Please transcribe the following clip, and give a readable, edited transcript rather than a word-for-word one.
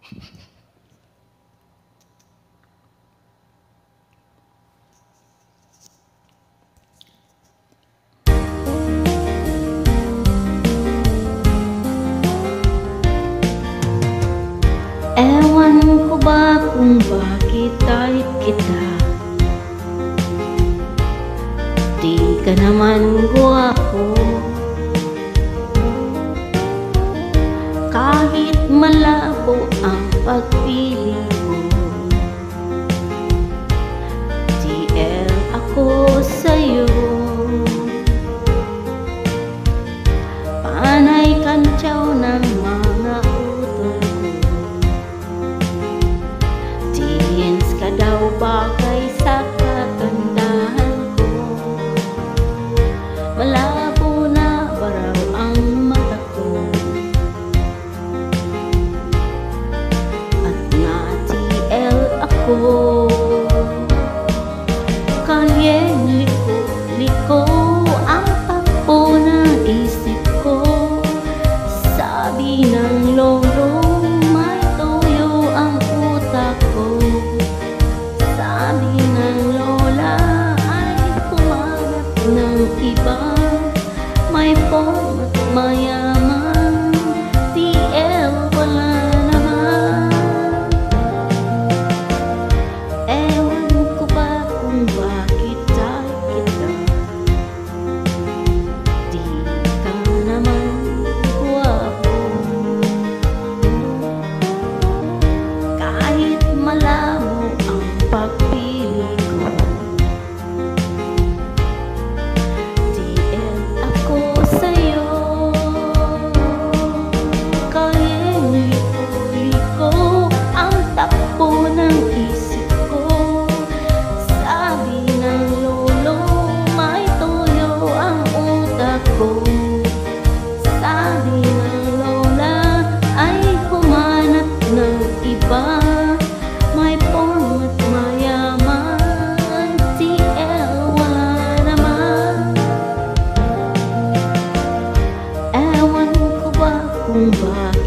Ewan ko ba kung bakit type kita, di ka naman gwapo. Kahit malabo ang pagpili ko, TL ako sa'yo. Panay kantyaw ng mga utol ko, teens ka daw bagay sa kagandahan ko. Malabo na baraw ang mata ko, at na-TL ako. Kalyeng liko ang takbo ng isip ko. Sabi ng lolo, may tuyo ang utak ko. Sabi ng lola, ay kumagat ng iba. May pong at mayaman, TL wala naman. Ewan ko ba kung bakit type kita, di ka naman gwapo. Kahit malabo ang pagpili ko, TL ako sa'yo. Kalyeng liko ang takbo ng isip ko. Sabi ng lolo, may tuyo ang utak ko. Sabi ng lola, ay humanap ng iba. May pong at mayaman, TL wala naman. Ewan ko ba kung bakit